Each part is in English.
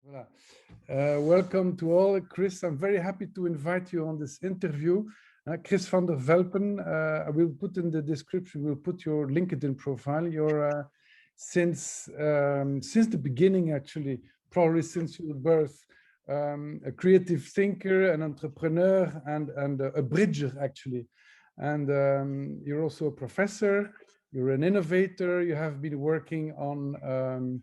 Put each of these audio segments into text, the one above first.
Voilà. Welcome to all. Kris, I'm very happy to invite you on this interview. Kris Vander Velpen, I will put in the description, we'll put your LinkedIn profile. You're since the beginning, actually, probably since your birth, a creative thinker, an entrepreneur, and a bridger, actually. And you're also a professor, you're an innovator, you have been working on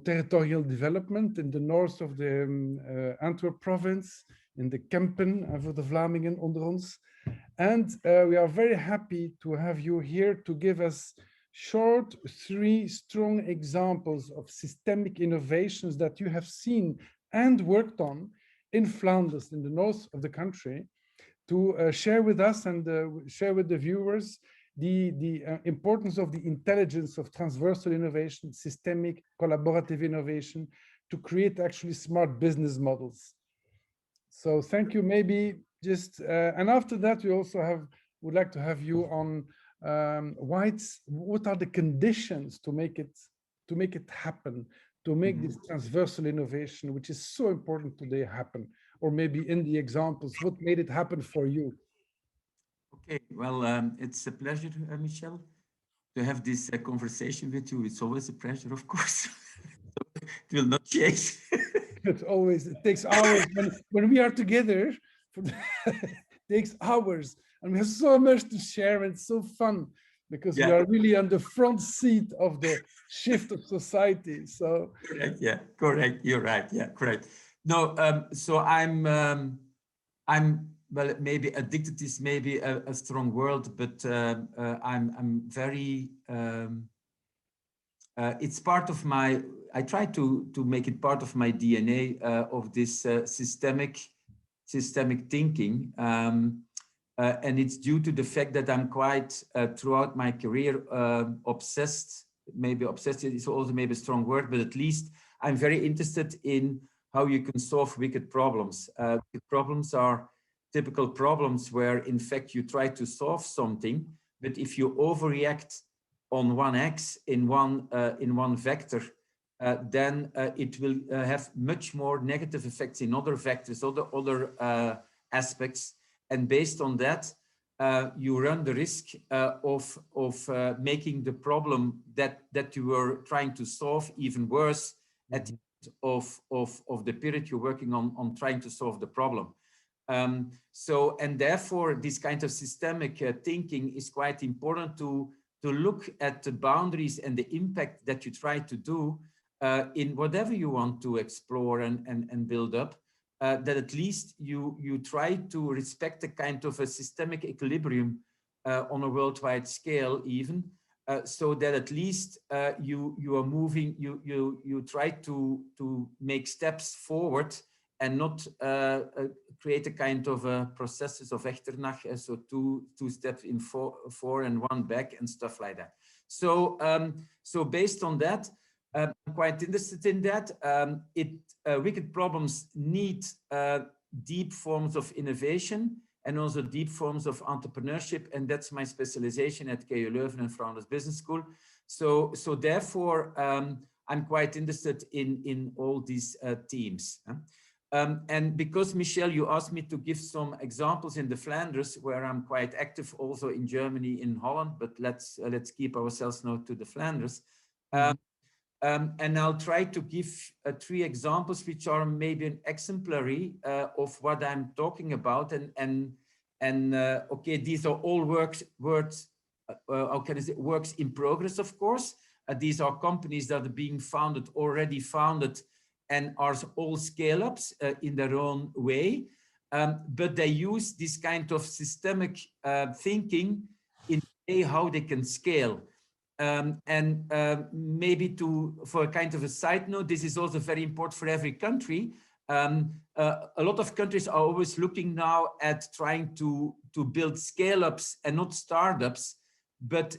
territorial development in the north of the Antwerp province, in the Kempen, voor de Vlamingen onder ons. And we are very happy to have you here to give us short, 3 strong examples of systemic innovations that you have seen and worked on in Flanders, in the north of the country, to share with us and share with the viewers the importance of the intelligence of transversal innovation, systemic, collaborative innovation, to create actually smart business models. So thank you. Maybe just, and after that, we also would like to have you on what are the conditions to make it happen, to make this transversal innovation, which is so important today, happen, or maybe in the examples, what made it happen for you? Okay, well, it's a pleasure, Michel, to have this conversation with you. It's always a pleasure, of course. It will not change. It takes hours. When we are together, it takes hours. And we have so much to share. And it's so fun because we are really on the front seat of the shift of society. So correct, yeah, correct. You're right. Yeah, correct. No, so I'm well, maybe addicted is maybe a strong word, but I'm very. It's part of my. I try to make it part of my DNA of this systemic thinking, and it's due to the fact that I'm quite throughout my career obsessed. Maybe obsessed is also maybe a strong word, but at least I'm very interested in how you can solve wicked problems. Wicked problems are typical problems where, in fact, you try to solve something, but if you overreact on one X in one vector, then it will have much more negative effects in other vectors, other aspects, and based on that, you run the risk of making the problem that you were trying to solve even worse at the end of the period you're working on trying to solve the problem. So, and therefore, this kind of systemic thinking is quite important to look at the boundaries and the impact that you try to do in whatever you want to explore and build up, that at least you try to respect a kind of a systemic equilibrium on a worldwide scale even, so that at least you are moving, you try to make steps forward and not create a kind of a processes of Echternach, so two steps in four and one back and stuff like that. So so based on that, I'm quite interested in that. Wicked problems need deep forms of innovation and also deep forms of entrepreneurship, and that's my specialization at KU Leuven and Flanders Business School. So therefore, I'm quite interested in all these themes. And because, Michel, you asked me to give some examples in the Flanders, where I'm quite active, also in Germany, in Holland, but let's keep ourselves now to the Flanders. And I'll try to give 3 examples, which are maybe an exemplary of what I'm talking about. And okay, these are all works in progress, of course. These are companies that are being already founded, and are all scale-ups in their own way, but they use this kind of systemic thinking in a way how they can scale. And maybe for a kind of a side note, this is also very important for every country. A lot of countries are always looking now at trying to build scale-ups and not startups, but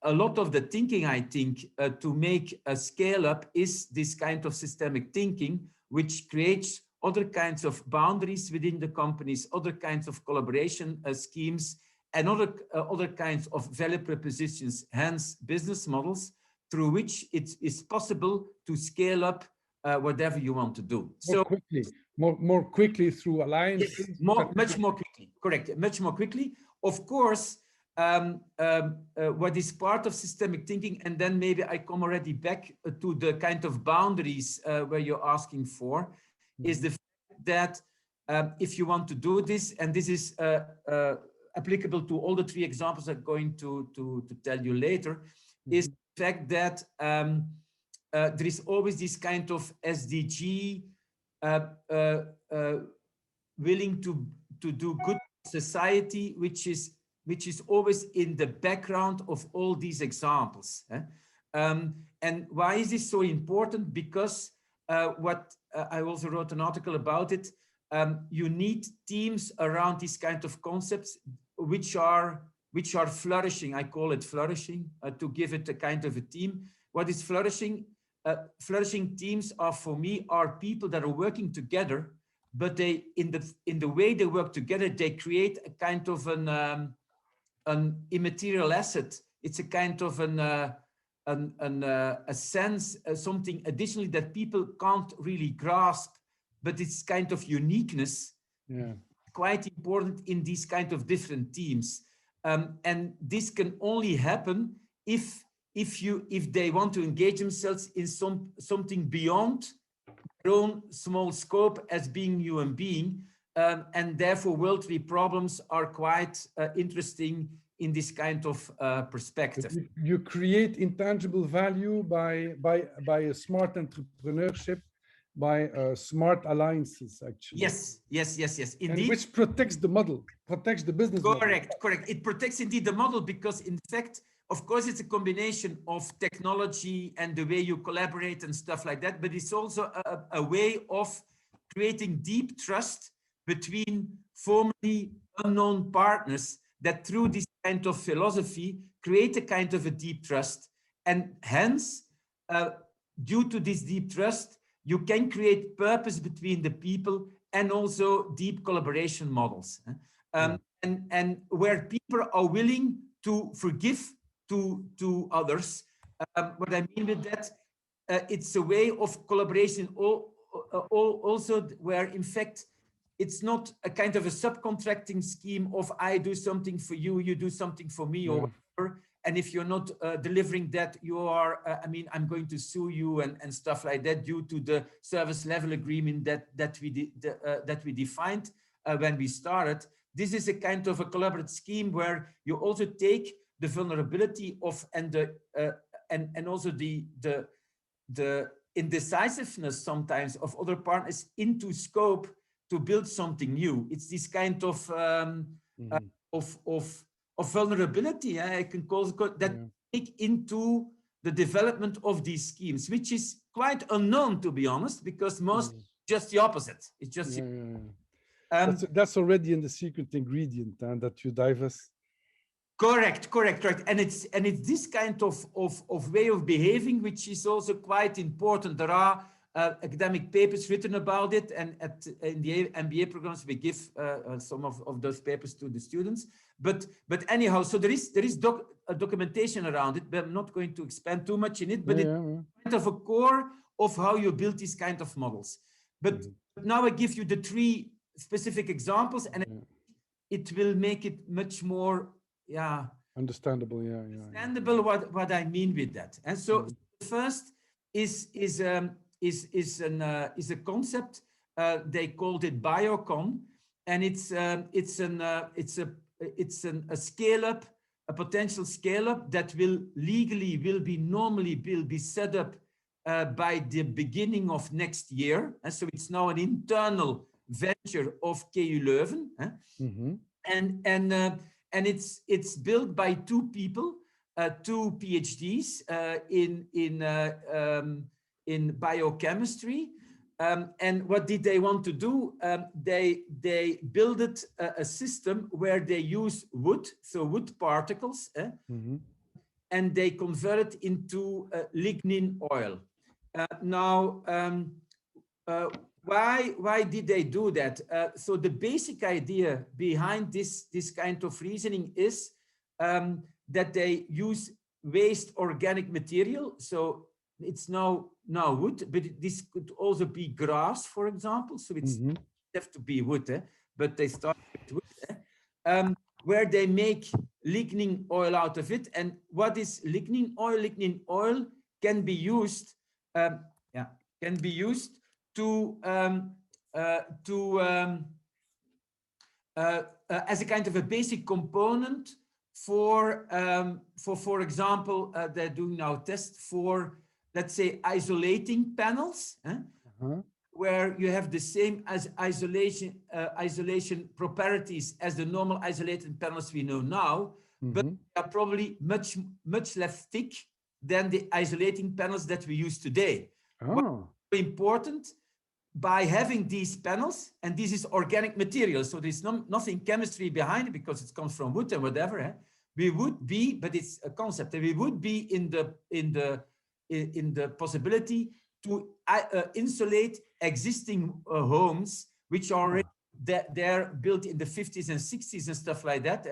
a lot of the thinking, I think, to make a scale-up is this kind of systemic thinking, which creates other kinds of boundaries within the companies, other kinds of collaboration schemes, and other kinds of value propositions, hence business models, through which it is possible to scale up whatever you want to do. More So quickly, more quickly through alliances. yes, much more quickly, correct, much more quickly. Of course, what is part of systemic thinking, and then maybe I come already back to the kind of boundaries where you're asking for, is the fact that if you want to do this, and this is applicable to all the three examples I'm going to tell you later, is the fact that there is always this kind of SDG willing to do good society, which is always in the background of all these examples. And why is this so important? Because I also wrote an article about it. You need teams around these kind of concepts, which are flourishing. I call it flourishing, to give it a kind of a team. What is flourishing? Flourishing teams are, for me, are people that are working together, but they, in the way they work together, they create a kind of an immaterial asset. It's a kind of a sense, something additionally that people can't really grasp, but it's kind of uniqueness. Yeah, quite important in these kind of different teams, and this can only happen if they want to engage themselves in something beyond their own small scope as being human being, and therefore worldly problems are quite interesting in this kind of perspective. You create intangible value by a smart entrepreneurship, by smart alliances, actually. Yes, indeed. And which protects the model, protects the business model. Correct. It protects indeed the model, because in fact, of course, it's a combination of technology and the way you collaborate and stuff like that, but it's also a way of creating deep trust between formerly unknown partners that through this kind of philosophy create a kind of a deep trust. And hence, due to this deep trust, you can create purpose between the people and also deep collaboration models. And where people are willing to forgive to others. What I mean with that, it's a way of collaboration also where in fact it's not a kind of a subcontracting scheme of I do something for you, you do something for me, or whatever. And if you're not delivering that, you are, I'm going to sue you and stuff like that due to the service level agreement that we defined when we started. This is a kind of a collaborative scheme where you also take the vulnerability of and also the indecisiveness sometimes of other partners into scope to build something new. It's this kind of vulnerability, I can call it, that take into the development of these schemes, which is quite unknown, to be honest, because most just the opposite. It's just that's already in the secret ingredient, and that you divest. Correct. And it's this kind of way of behaving which is also quite important. There are academic papers written about it, and in the MBA programs we give some of those papers to the students. But anyhow, so there is a documentation around it, but I'm not going to expand too much in it. But it's kind of a core of how you build these kind of models. But now I give you the three specific examples, and it will make it much more understandable. Understandable what I mean with that. And so the first is a concept. They called it biocon, and it's a scale up, a potential scale up that will be set up by the beginning of next year. And so it's now an internal venture of KU Leuven, and it's built by two people, two PhDs in biochemistry. And what did they want to do? They built a system where they use wood, so wood particles, and they convert it into lignin oil. Why did they do that? So the basic idea behind this kind of reasoning is that they use waste organic material. So it's now wood, but this could also be grass, for example. So it's have to be wood, but they start with wood, where they make lignin oil out of it. And what is lignin oil? Lignin oil can be used, can be used to as a kind of a basic component for example, they're doing now tests for, let's say, isolating panels, where you have the same as isolation properties as the normal isolated panels we know now, but they are probably much less thick than the isolating panels that we use today. What's important, by having these panels, and this is organic material, so there's nothing chemistry behind it because it comes from wood and whatever, we would be, but it's a concept, we would be in the possibility to insulate existing homes, which are already they're built in the 50s and 60s and stuff like that,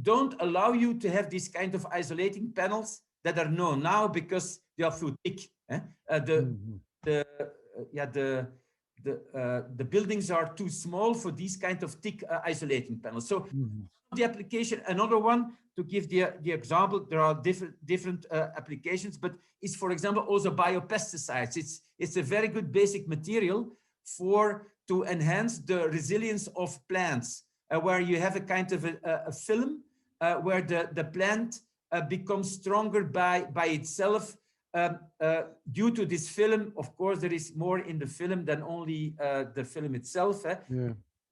don't allow you to have this kind of isolating panels that are known now because they are too thick. The buildings are too small for these kind of thick isolating panels. So the application, another one to give the example, there are different applications, but it's, for example, also biopesticides. It's a very good basic material to enhance the resilience of plants, where you have a kind of a film where the plant becomes stronger by itself. Due to this film, of course, there is more in the film than only the film itself.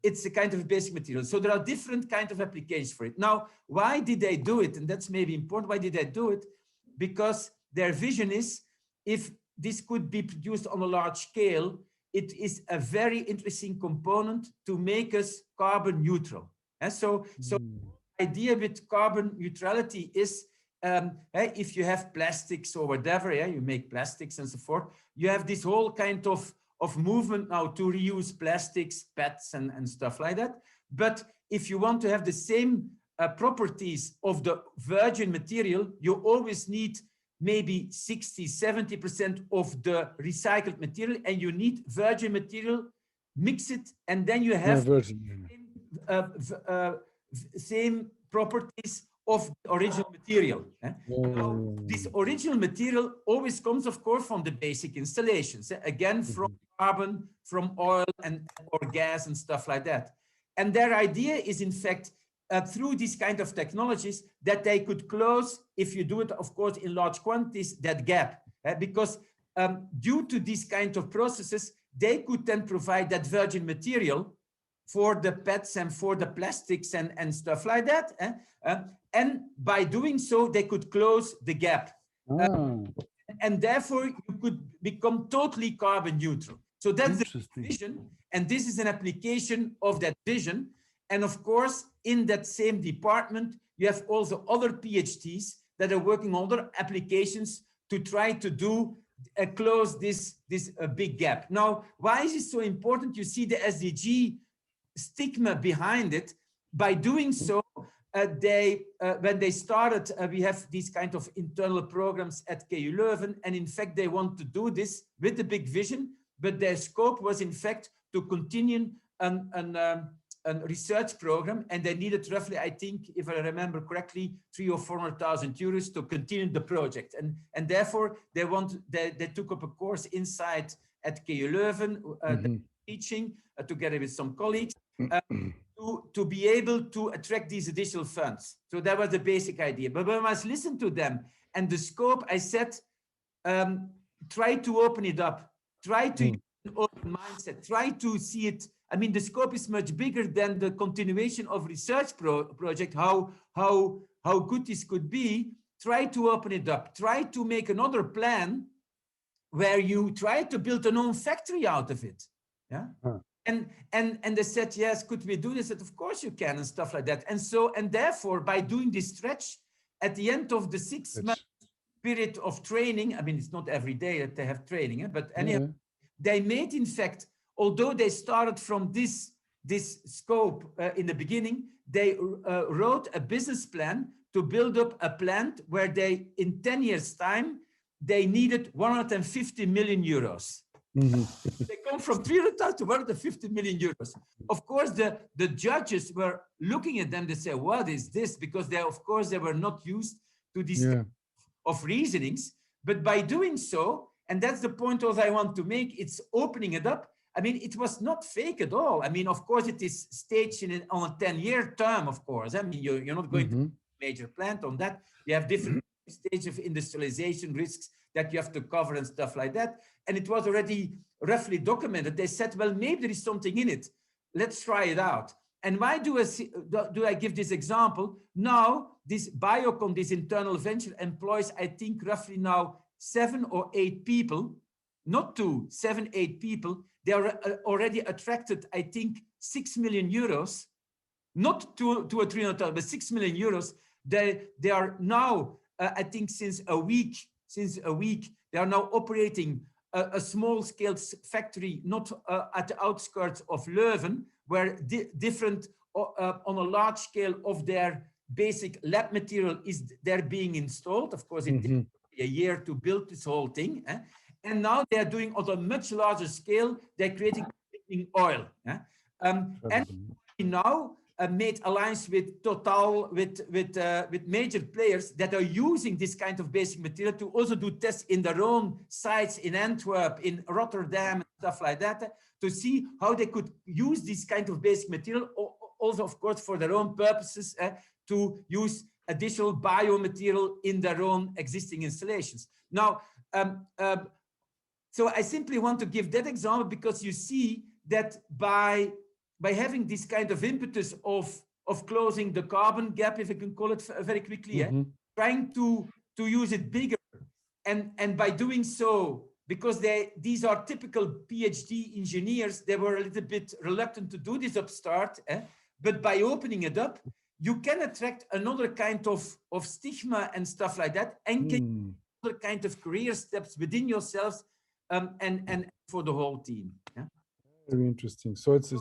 It's a kind of basic material. So there are different kinds of applications for it. Now, why did they do it? And that's maybe important. Why did they do it? Because their vision is, if this could be produced on a large scale, it is a very interesting component to make us carbon neutral. And so the idea with carbon neutrality is, if you have plastics or whatever, you make plastics and so forth, you have this whole kind of movement now to reuse plastics, PETs and stuff like that. But if you want to have the same properties of the virgin material, you always need maybe 60–70% of the recycled material, and you need virgin material, mix it, and then you have same properties of the original material. Now, this original material always comes, of course, from the basic installations. Again, from carbon, from oil or gas and stuff like that. And their idea is, in fact, through these kind of technologies, that they could close, if you do it, of course, in large quantities, that gap. Because due to these kind of processes, they could then provide that virgin material for the PETs and for the plastics and stuff like that. And by doing so, they could close the gap. And therefore, you could become totally carbon neutral. So that's the vision. And this is an application of that vision. And of course, in that same department, you have also other PhDs that are working on other applications to try to close this big gap. Now, why is it so important? You see the SDG stigma behind it. By doing so, when they started, we have these kind of internal programs at KU Leuven, and in fact, they want to do this with a big vision, but their scope was in fact to continue a research program, and they needed roughly, I think, if I remember correctly, 300,000 or 400,000 euros to continue the project, and therefore they took up a course inside at KU Leuven, teaching together with some colleagues. To be able to attract these additional funds. So that was the basic idea. But when I must listen to them and the scope, I said, try to open it up, try to use an open mindset, try to see it. I mean, the scope is much bigger than the continuation of research project, how good this could be. Try to open it up, try to make another plan where you try to build an own factory out of it. And they said, yes, could we do this? I said, of course you can, and stuff like that. And therefore, by doing this stretch, at the end of the 6-month period of training, I mean, it's not every day that they have training, but anyhow, they made, in fact, although they started from this scope in the beginning, they wrote a business plan to build up a plant where they, in 10 years' time, they needed 150 million euros. They come from 300,000 to 150 million euros. Of course, the judges were looking at them. They say, what is this? Because they, of course, they were not used to this of reasonings. But by doing so, and that's the point also I want to make, it's opening it up. I mean, it was not fake at all. I mean, of course, it is staged on a 10-year term, of course. I mean, you're not going to major plant on that. You have different stages of industrialization risks that you have to cover and stuff like that. And it was already roughly documented. They said, well, maybe there is something in it. Let's try it out. And why do I give this example? Now, this Biocon, this internal venture, employs, I think, roughly now 7 or 8 people, not 2, 7, 8 people. They are already attracted, I think, 6 million euros, not 2 or 300,000, but 6 million euros. They are now, I think, since a week, they are now operating a small-scale factory, not at the outskirts of Leuven, where different, on a large scale of their basic lab material is there being installed. Of course, it took a year to build this whole thing. And now they're doing on a much larger scale, they're creating oil. And now made alliance with Total, with major players that are using this kind of basic material to also do tests in their own sites in Antwerp, in Rotterdam, and stuff like that, to see how they could use this kind of basic material, also, of course, for their own purposes, to use additional biomaterial in their own existing installations. Now, so I simply want to give that example because you see that by having this kind of impetus of closing the carbon gap, if I can call it very quickly, trying to use it bigger, and by doing so, because these are typical PhD engineers, they were a little bit reluctant to do this upstart, but by opening it up, you can attract another kind of stigma and stuff like that, and can other kind of career steps within yourselves, and for the whole team. Very interesting. So it's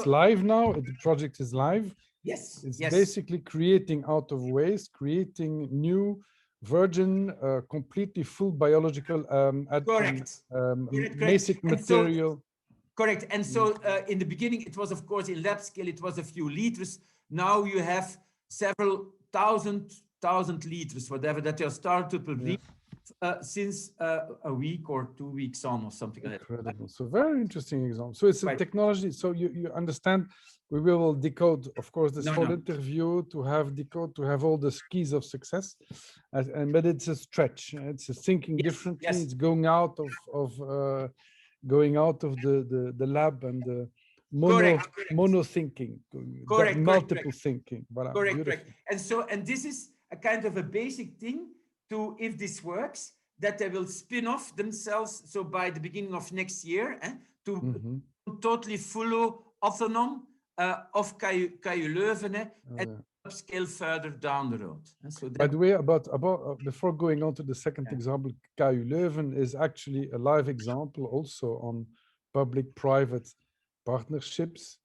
live now. The project is live. Yes. It's basically creating out of waste, creating new, virgin, completely full biological basic material. Correct. And so in the beginning, it was, of course, in lab scale, it was a few liters. Now you have several thousand liters, whatever, that you started to produce. Since a week or 2 weeks on, or something like that. Incredible. So very interesting example. So it's a technology. So you understand, we will decode, of course, this whole interview to have all the keys of success. But it's a stretch. It's a thinking differently. It's going out of the lab and the mono thinking. Multiple thinking. Voilà, correct. And this is a kind of a basic thing. To, if this works, that they will spin off themselves. So by the beginning of next year, to totally fully autonomous of KU Leuven and upscale further down the road. So by the way, about before going on to the second example, KU Leuven is actually a live example also on public-private partnerships.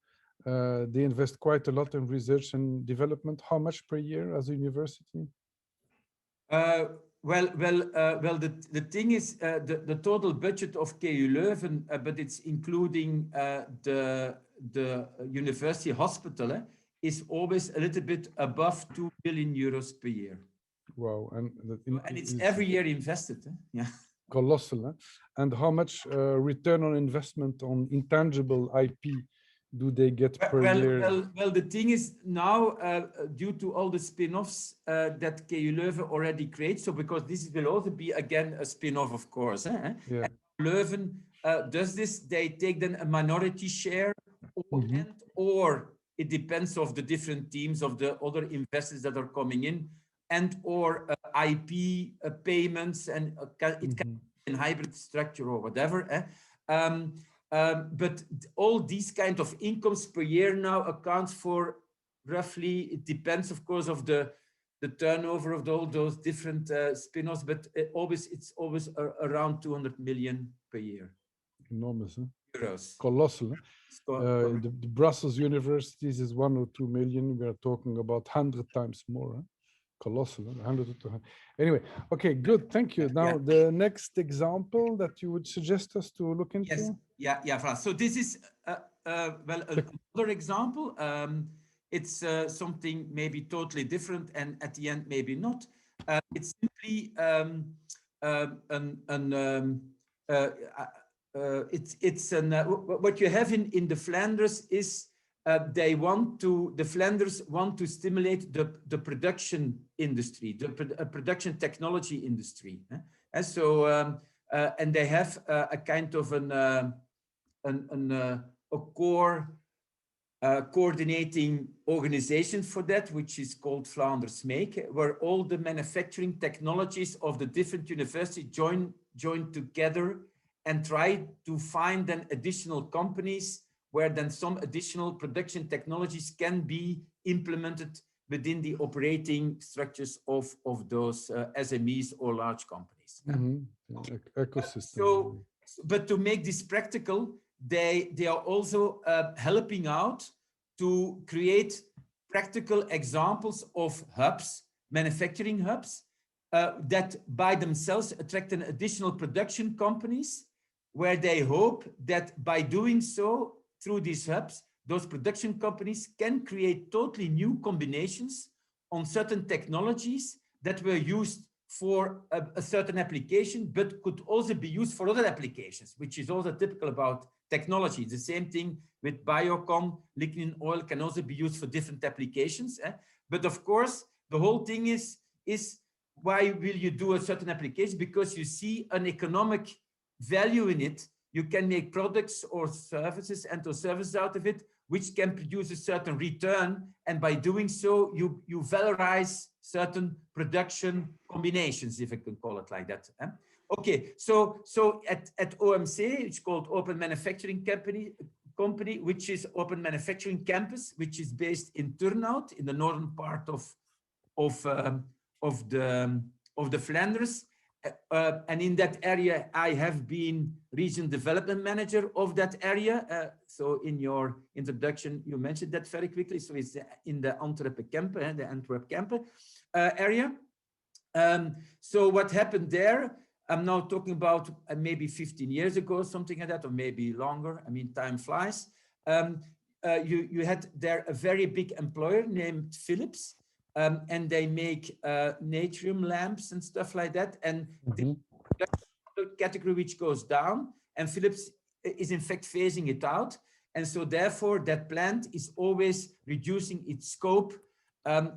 They invest quite a lot in research and development. How much per year as a university? The thing is, the total budget of KU Leuven, but it's including the university hospital, is always a little bit above 2 billion euros per year. Wow. And it's every year invested. Yeah. Colossal. And how much return on investment on intangible IP do they get per year? Well, the thing is now, due to all the spin-offs that KU Leuven already creates, so because this will also be, again, a spin-off, of course. Leuven does this, they take then a minority share, or it depends of the different teams of the other investors that are coming in, and or IP payments, and it can be in hybrid structure or whatever. But all these kind of incomes per year now accounts for roughly, it depends, of course, of the turnover of all those different spin-offs, but it's always around 200 million per year. Enormous, huh? Euros. Colossal. Huh? The Brussels universities is 1 or 2 million. We are talking about 100 times more. Huh? colossal. 100 to 200. Anyway, okay, good. Thank you. Now, the next example that you would suggest us to look into? Yes, yeah. So this is, well, another example. It's something maybe totally different, and at the end, maybe not. It's simply what you have in the Flanders is the Flanders want to stimulate the production industry, the production technology industry. And so, and they have a kind of a core coordinating organization for that, which is called Flanders Make, where all the manufacturing technologies of the different universities join together and try to find then additional companies where then some additional production technologies can be implemented within the operating structures of those SMEs or large companies. Ecosystem. But to make this practical, they are also helping out to create practical examples of hubs, manufacturing hubs, that by themselves attract an additional production companies, where they hope that by doing so, through these hubs, those production companies can create totally new combinations on certain technologies that were used for a certain application, but could also be used for other applications, which is also typical about technology. The same thing with biocon, lignin oil can also be used for different applications. But of course, the whole thing is why will you do a certain application? Because you see an economic value in it. You can make products or services and or services out of it, which can produce a certain return. And by doing so, you valorize certain production combinations, if I can call it like that. Okay, so at OMC, it's called Open Manufacturing Company, which is Open Manufacturing Campus, which is based in Turnhout, in the northern part of the Flanders. And in that area, I have been regional development manager of that area. So in your introduction, you mentioned that very quickly. So it's in the Antwerp Kempe, the Antwerp Kempe area. So what happened there, I'm now talking about maybe 15 years ago, something like that, or maybe longer. I mean, time flies. You had there a very big employer named Philips. And they make natrium lamps and stuff like that. And the category which goes down, and Philips is in fact phasing it out. And so therefore that plant is always reducing its scope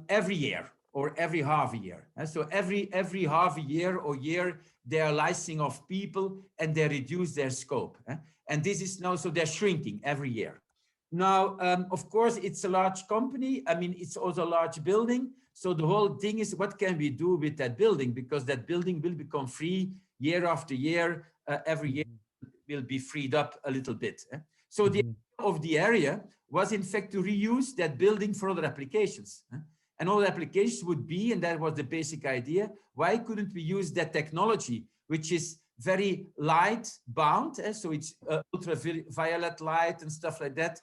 every year or every half a year. And so every half a year or year, they are licensing off people and they reduce their scope. And this is now, so they're shrinking every year. Now, of course, it's a large company. I mean, it's also a large building. So the whole thing is, what can we do with that building? Because that building will become free year after year. Every year will be freed up a little bit. So the idea of the area was, in fact, to reuse that building for other applications. And other applications would be, and that was the basic idea, why couldn't we use that technology, which is very light bound, so it's ultraviolet light and stuff like that.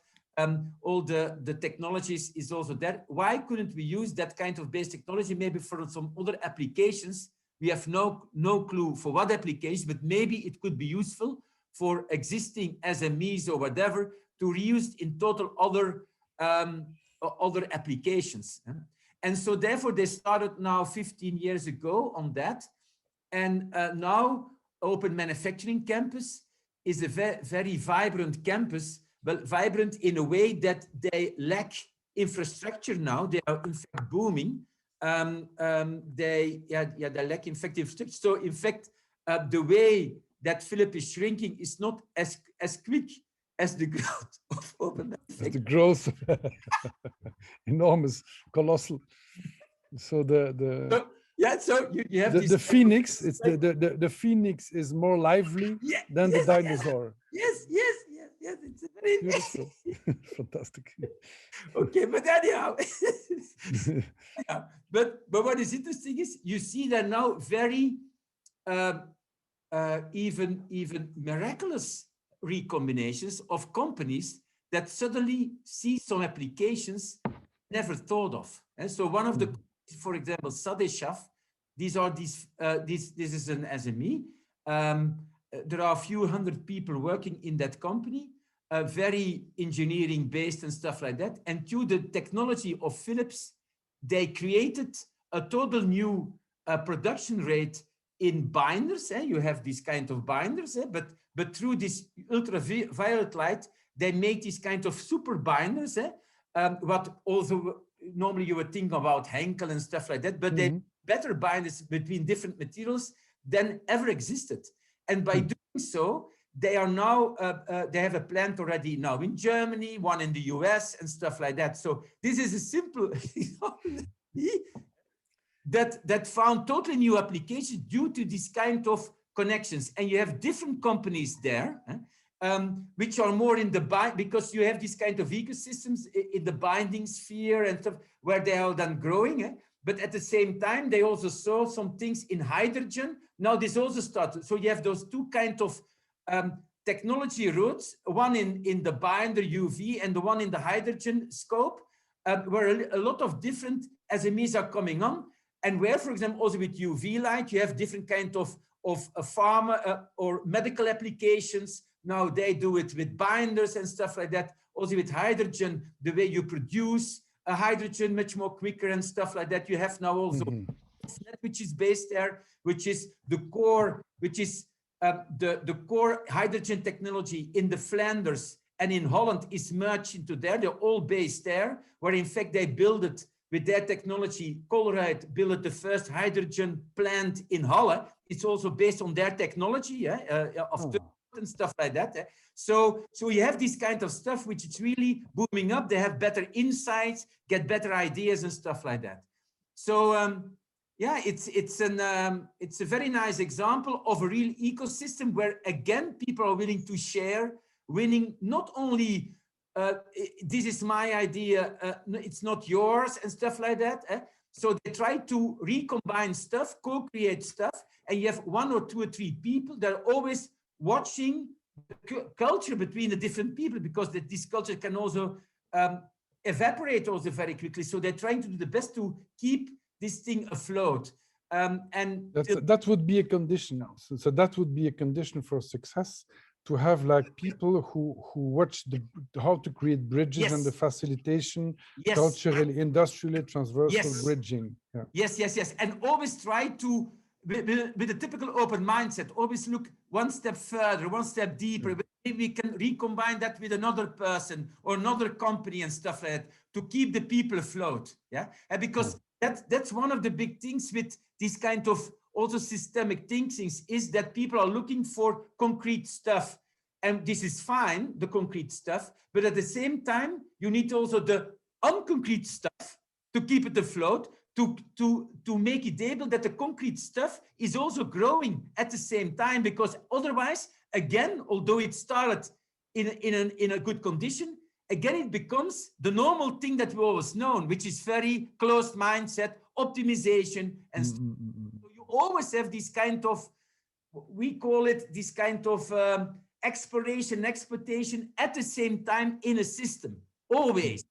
All the technologies is also there. Why couldn't we use that kind of base technology maybe for some other applications? We have no clue for what application, but maybe it could be useful for existing SMEs or whatever to reuse in total other applications. And so therefore they started now 15 years ago on that. And now Open Manufacturing Campus is a very vibrant campus. Well, vibrant in a way that they lack infrastructure now. They are in fact booming. They lack in fact infrastructure. So in fact, the way that Philips is shrinking is not as quick as the growth of Open Manufacturing. The growth, enormous, colossal. So so you have the phoenix. It's the phoenix is more lively than the dinosaur. Yes, it's very beautiful. Fantastic. Okay, but anyhow, but what is interesting is you see that now very even miraculous recombinations of companies that suddenly see some applications never thought of. And so one of the for example, Sadeshaf, this is an SME. There are a few hundred people working in that company, very engineering based and stuff like that. And through the technology of Philips, they created a total new production rate in binders. You have this kind of binders, but through this ultraviolet light, they make this kind of super binders. What also normally you would think about Henkel and stuff like that, but they better binders between different materials than ever existed. And by doing so, they are now, they have a plant already now in Germany, one in the US and stuff like that. So this is a simple that found totally new applications due to this kind of connections. And you have different companies there, which are more in the because you have this kind of ecosystems in the binding sphere and stuff where they are then growing. But at the same time, they also saw some things in hydrogen. Now this also started. So you have those two kind of technology routes, one in the binder UV and the one in the hydrogen scope, where a lot of different SMEs are coming on. And where, for example, also with UV light, you have different kind of pharma or medical applications. Now they do it with binders and stuff like that. Also with hydrogen, the way you produce hydrogen much more quicker and stuff like that. You have now also which is based there, which is the core, which is the core hydrogen technology in the Flanders and in Holland is merged into there. They're all based there, where in fact they build it with their technology. Colruyt built the first hydrogen plant in Halle. It's also based on their technology of and stuff like that. So you have this kind of stuff which is really booming up. They have better insights, get better ideas and stuff like that. So yeah, it's a very nice example of a real ecosystem where again people are willing to share, winning not only this is my idea, it's not yours and stuff like that. So they try to recombine stuff, co-create stuff, and you have one or two or three people that are always watching the culture between the different people, because this culture can also evaporate also very quickly. So they're trying to do the best to keep this thing afloat. And that would be a condition. So that would be a condition for success, to have like people who watch how to create bridges and the facilitation, culturally, industrially, transversal bridging. Yes. And always try to, with a typical open mindset, always look one step further, one step deeper. Maybe we can recombine that with another person or another company and stuff like that to keep the people afloat. And because that's one of the big things with this kind of also systemic thinking is that people are looking for concrete stuff. And this is fine, the concrete stuff, but at the same time, you need also the unconcrete stuff to keep it afloat, to make it able that the concrete stuff is also growing at the same time, because otherwise, again, although it started in a good condition, again, it becomes the normal thing that we always known, which is very closed mindset, optimization, and so you always have this kind of, we call it this kind of exploration, exploitation at the same time in a system, always.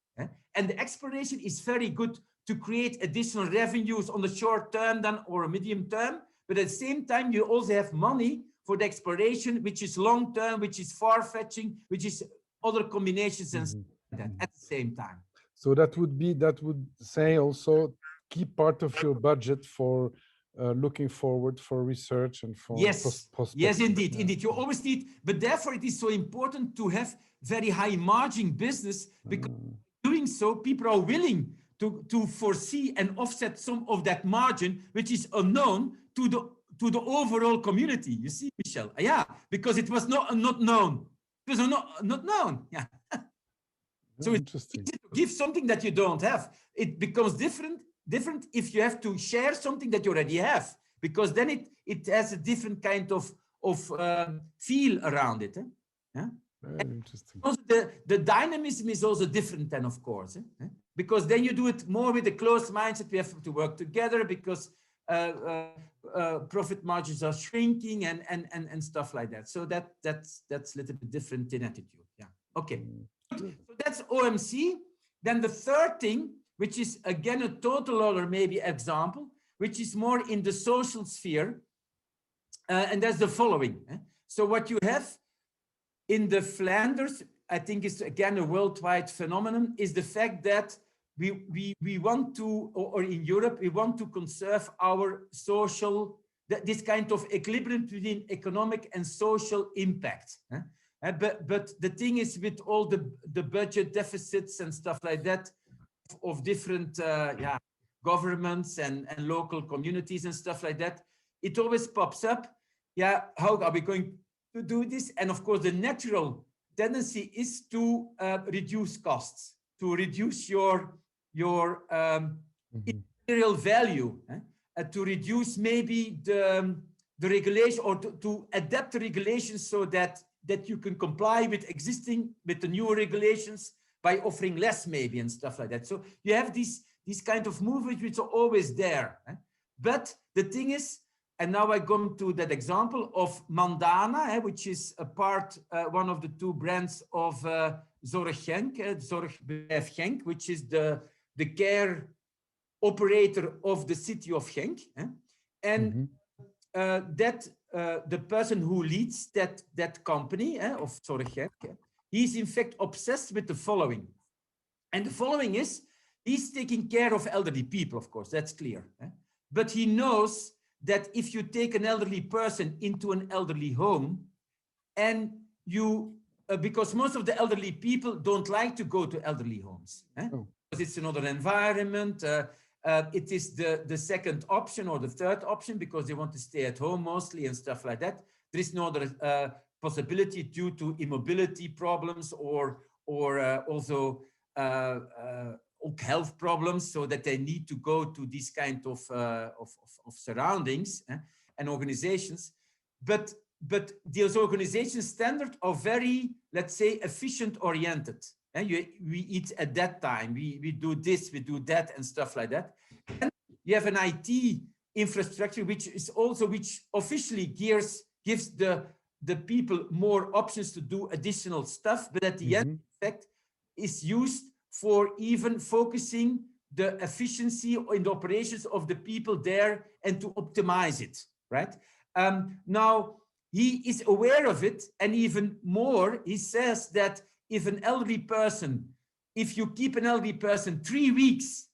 And the exploration is very good to create additional revenues on the short term then or a medium term, but at the same time, you also have money for the exploration, which is long term, which is far-fetching, which is other combinations and stuff like that at the same time. So that would say also keep part of your budget for looking forward for research and for yes, indeed. You always need, but therefore it is so important to have very high margin business, because doing so, people are willing to foresee and offset some of that margin, which is unknown to the overall community. You see, Michel? Yeah, because it was not known. It was not known. Yeah. So it's easy to give something that you don't have. It becomes different if you have to share something that you already have, because then it has a different kind of feel around it. Yeah. Very interesting. Also the dynamism is also different then, of course, because then you do it more with a closed mindset. We have to work together because profit margins are shrinking and stuff like that. So that's a little bit different in attitude. Yeah. Okay. So that's OMC. Then the third thing, which is again a total other maybe example, which is more in the social sphere. And that's the following. So what you have in the Flanders, I think is again a worldwide phenomenon, is the fact that we want to, or in Europe, we want to conserve our social, this kind of equilibrium between economic and social impact. But the thing is, with all the budget deficits and stuff like that of different governments and local communities and stuff like that, it always pops up. Yeah, how are we going to do this? And of course, the natural tendency is to reduce costs, to reduce your material value, to reduce maybe the regulation, or to adapt the regulations so that you can comply with the new regulations by offering less maybe and stuff like that. So you have these kind of movements which are always there. But the thing is, and now I come to that example of Mandana, which is a part, one of the two brands of Zorg Genk, Zorgbedrijf Genk, which is the care operator of the city of Genk. And the person who leads that company of Zorg Genk, he's in fact obsessed with the following. And the following is, he's taking care of elderly people, of course, that's clear. But he knows that if you take an elderly person into an elderly home, and you, because most of the elderly people don't like to go to elderly homes, because it's another environment. It is the second option or the third option, because they want to stay at home mostly and stuff like that. There is no other possibility due to immobility problems or also health problems, so that they need to go to these kind of surroundings and organizations. But those organization standards are very, let's say, efficient oriented. We eat at that time, we do this, we do that and stuff like that. And you have an IT infrastructure which officially gives the people more options to do additional stuff, but at the end, in fact, is used for even focusing the efficiency in the operations of the people there and to optimize it, right? Now, he is aware of it, and even more, he says that if you keep an elderly person 3 weeks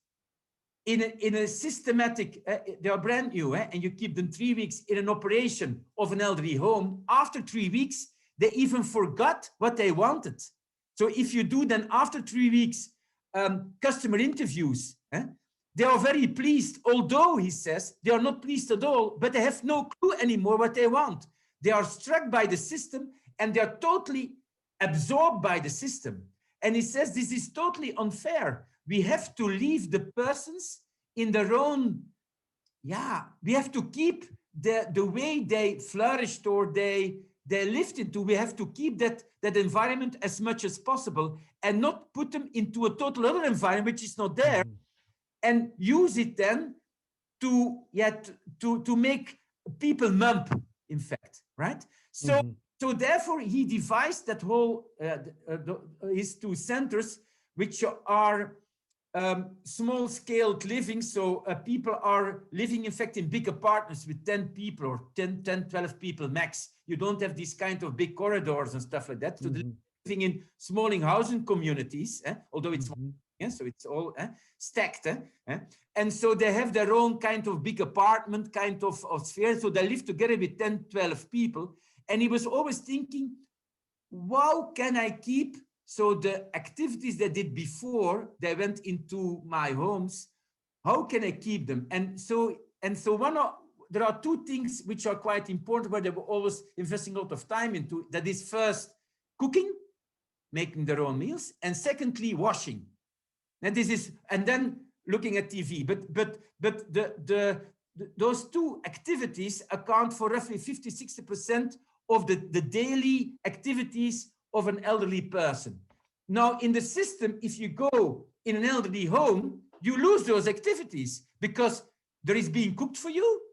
in a systematic, they are brand new, and you keep them 3 weeks in an operation of an elderly home, after 3 weeks, they even forgot what they wanted. So if you do then after 3 weeks, customer interviews, they are very pleased, although he says they are not pleased at all, but they have no clue anymore what they want. They are struck by the system and they are totally absorbed by the system. And he says this is totally unfair. We have to leave the persons in their own, we have to keep the way they flourished or they lived into, we have to keep that environment as much as possible and not put them into a total other environment which is not there, and use it then to make people mump, in fact, right? So so therefore he devised that whole his two centers, which are small-scaled living. So people are living, in fact, in big apartments with 10 people or 10, 12 people max. You don't have these kind of big corridors and stuff like that. So they're living in small housing communities, although it's so it's all stacked. And so they have their own kind of big apartment kind of sphere. So they live together with 10, 12 people. And he was always thinking, how can I keep so the activities they did before they went into my homes, how can I keep them? And so there are two things which are quite important, where they were always investing a lot of time into. That is first cooking, making their own meals, and secondly washing. And then looking at TV. But those two activities account for roughly 50-60% of the daily activities of an elderly person. Now, in the system, if you go in an elderly home, you lose those activities because there is being cooked for you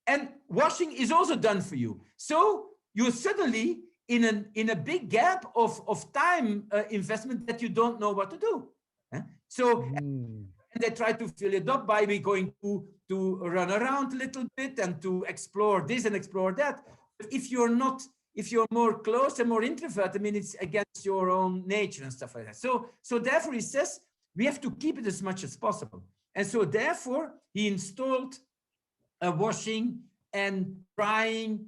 and washing is also done for you. So you're suddenly in a big gap of time investment that you don't know what to do. So And they try to fill it up by going to run around a little bit and to explore this and explore that. But if you're more close and more introvert, I mean, it's against your own nature and stuff like that. So therefore he says, we have to keep it as much as possible. And so therefore he installed a washing and drying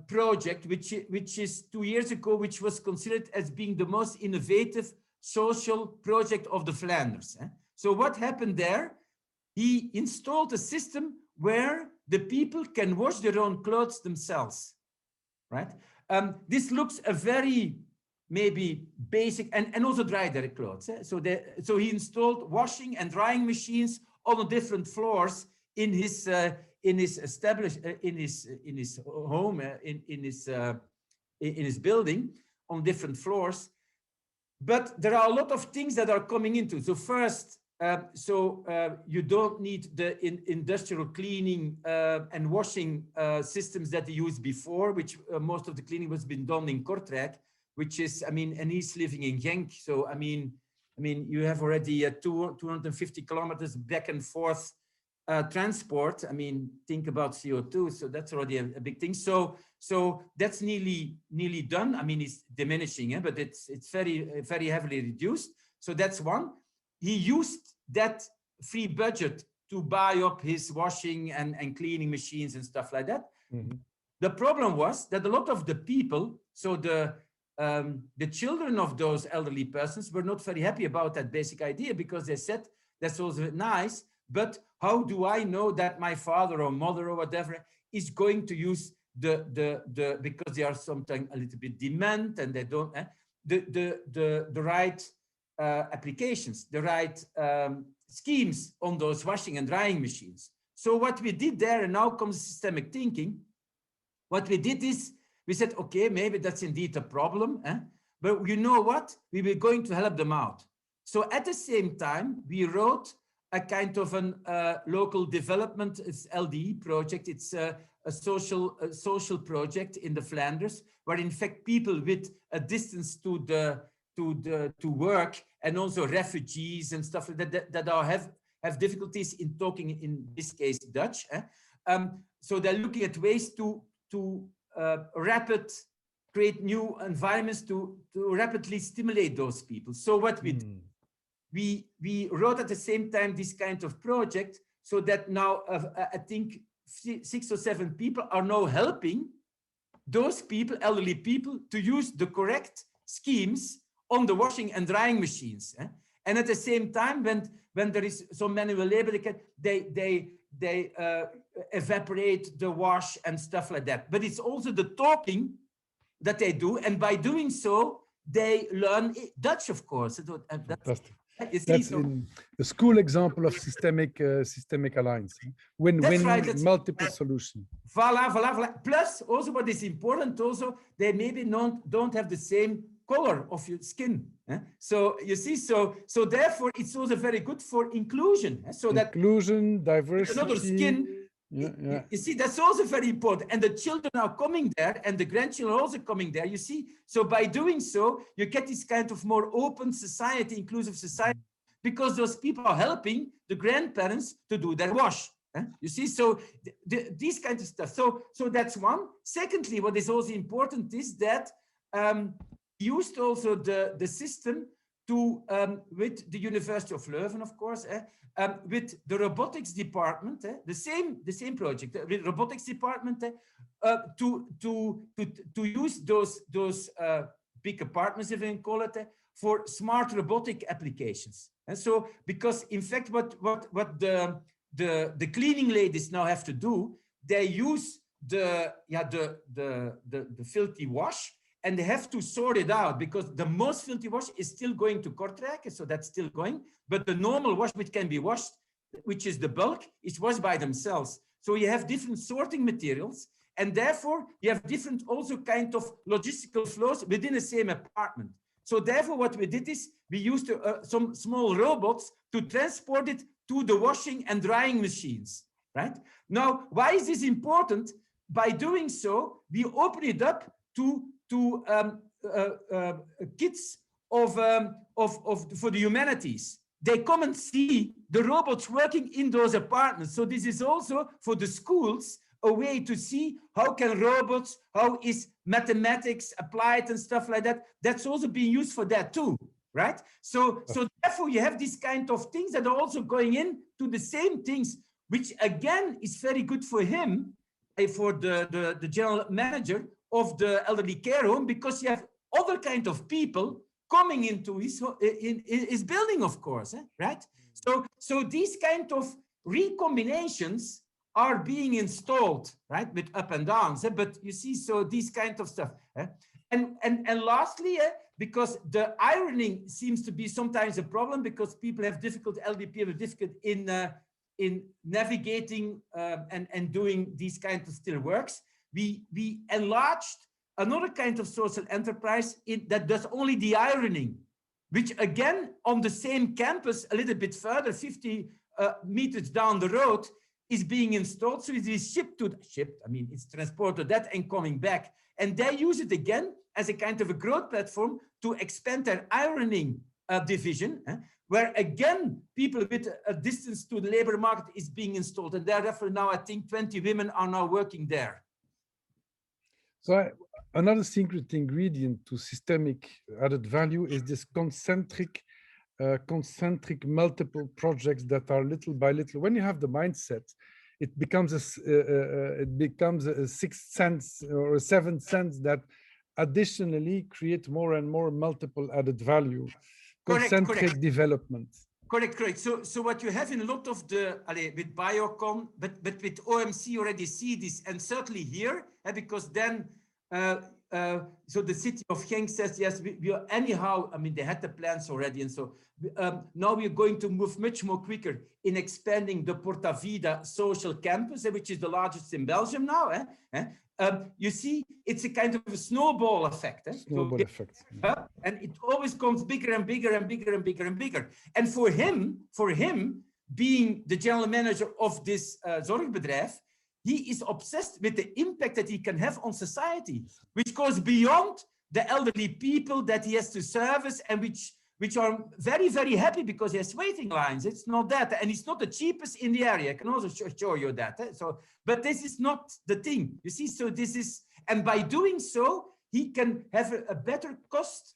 project, which is 2 years ago, which was considered as being the most innovative social project of the Flanders. So what happened there? He installed a system where the people can wash their own clothes themselves, right? This looks a very maybe basic, and also dry their clothes. So he installed washing and drying machines on the different floors in his home, in his building, on different floors. But there are a lot of things that are coming into. So first, you don't need the industrial cleaning and washing systems that they used before, which most of the cleaning was been done in Kortrijk, which is, I mean, and he's living in Genk. So, I mean, you have already 250 kilometers back and forth transport. I mean, think about CO2. So that's already a big thing. So that's nearly done. I mean, it's diminishing, but it's very, very heavily reduced. So that's one. He used that free budget to buy up his washing and cleaning machines and stuff like that. Mm-hmm. The problem was that a lot of the people, so the children of those elderly persons, were not very happy about that basic idea, because they said, that's also nice, but how do I know that my father or mother or whatever is going to use because they are sometimes a little bit dement and they don't the right applications, the right schemes on those washing and drying machines. So what we did there, and now comes systemic thinking, what we did is we said, okay, maybe that's indeed a problem, but you know what? We were going to help them out. So at the same time, we wrote a kind of an local development, it's LDE project. It's a social project in the Flanders, where in fact people with a distance to work, and also refugees and stuff that have difficulties in talking, in this case, Dutch. So they're looking at ways to create new environments to rapidly stimulate those people. So what we wrote at the same time this kind of project, so that now I think 6 or 7 people are now helping those people, elderly people, to use the correct schemes on the washing and drying machines. And at the same time, when there is some manual labor, they evaporate the wash and stuff like that. But it's also the talking that they do, and by doing so, they learn Dutch, of course. Fantastic. That's in a school example of systemic alliance. Win-win, right, multiple solutions. Voilà. Plus, also what is important, also, they maybe don't have the same color of your skin. So you see, so therefore it's also very good for inclusion. So that inclusion, diversity, another skin. Yeah. You see, that's also very important. And the children are coming there, and the grandchildren are also coming there, you see. So by doing so, you get this kind of more open society, inclusive society, because those people are helping the grandparents to do their wash. You see, so these kinds of stuff. So that's one. Secondly, what is also important is that used also the system to with the University of Leuven, of course, with the robotics department, the same project with robotics department, to use those big apartments, if you can call it, for smart robotic applications. And so, because in fact, what the cleaning ladies now have to do, they use the filthy wash, and they have to sort it out, because the most filthy wash is still going to Kortrijk, so that's still going. But the normal wash, which can be washed, which is the bulk, is washed by themselves. So you have different sorting materials, and therefore you have different also kind of logistical flows within the same apartment. So therefore what we did is we used some small robots to transport it to the washing and drying machines, right? Now, why is this important? By doing so, we open it up to kids for the humanities, they come and see the robots working in those apartments. So this is also for the schools a way to see how can robots, how is mathematics applied and stuff like that. That's also being used for that too, right? So therefore you have these kind of things that are also going in to the same things, which again is very good for him, for the general manager of the elderly care home, because you have other kind of people coming into his building, of course, right? So these kind of recombinations are being installed, right, with up and downs. But you see, so these kind of stuff. And lastly, because the ironing seems to be sometimes a problem, because people have difficult, LDP have difficult in navigating and doing these kinds of still works. We enlarged another kind of social enterprise that does only the ironing, which again, on the same campus, a little bit further, 50 meters down the road, is being installed. So it is shipped, I mean, it's transported that and coming back. And they use it again as a kind of a growth platform to expand their ironing division, where again, people with a distance to the labor market is being installed. And therefore now I think 20 women are now working there. So another secret ingredient to systemic added value is this concentric multiple projects that are little by little. When you have the mindset, it becomes a sixth sense or a seventh sense that additionally create more and more multiple added value. Concentric development. Correct. So what you have in a lot of the with Biocon, but with OMC you already see this, and certainly here, because then so the city of Genk says yes, we are anyhow. I mean, they had the plans already, and so now we are going to move much more quicker in expanding the Porta Vida social campus, which is the largest in Belgium now. You see, it's a kind of a snowball effect. Snowball effect. And it always comes bigger and bigger and bigger and bigger and bigger. And for him being the general manager of this zorgbedrijf, he is obsessed with the impact that he can have on society, which goes beyond the elderly people that he has to service, and which are very, very happy because he has waiting lines. It's not that, and it's not the cheapest in the area. I can also show you that. But this is not the thing, you see. So this is, and by doing so, he can have a better cost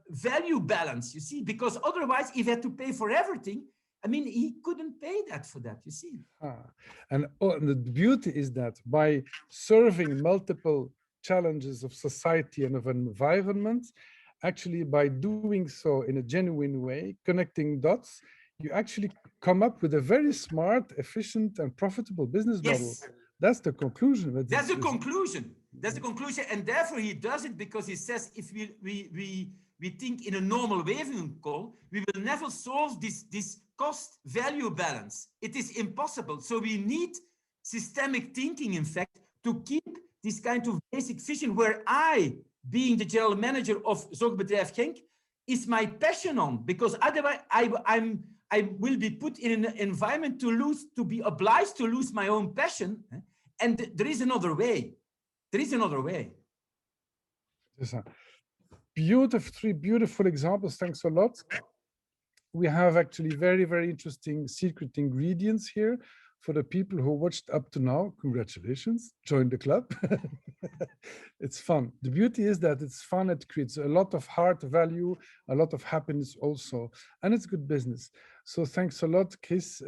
value balance, you see, because otherwise, if he had to pay for everything, I mean, he couldn't pay that for that, you see. And the beauty is that by serving multiple challenges of society and of environment, actually by doing so in a genuine way, connecting dots, you actually come up with a very smart, efficient, and profitable business model. That's the conclusion. That's the conclusion. That's the conclusion. And therefore he does it because he says, if we think in a normal wavelength call, we will never solve this cost-value balance. It is impossible. So we need systemic thinking, in fact, to keep this kind of basic vision where I, being the general manager of Zorgbedrijf Genk, is my passion on, because otherwise I will be put in an environment to be obliged to lose my own passion. And there is another way. There is another way. Three beautiful examples. Thanks a lot. We have actually very, very interesting secret ingredients here for the people who watched up to now. Congratulations, join the club. It's fun. The beauty is that it's fun. It creates a lot of heart value, a lot of happiness also, and it's good business. So thanks a lot, Kris.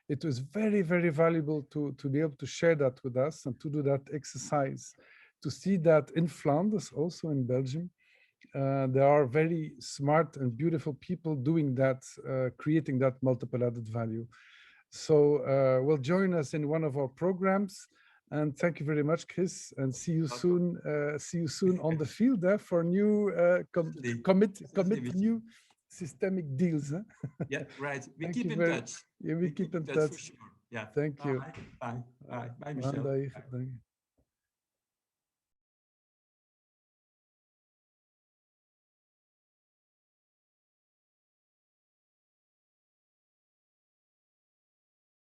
It was very, very valuable to be able to share that with us and to do that exercise, to see that in Flanders, also in Belgium, there are very smart and beautiful people doing that, creating that multiple added value. So will join us in one of our programs. And thank you very much, Kris. And see you soon. See you soon on the field for new commit new systemic deals. Yeah, right. We keep in touch. Yeah, we keep in touch. For sure. Yeah. Thank you. Bye. Bye, Michel. Bye.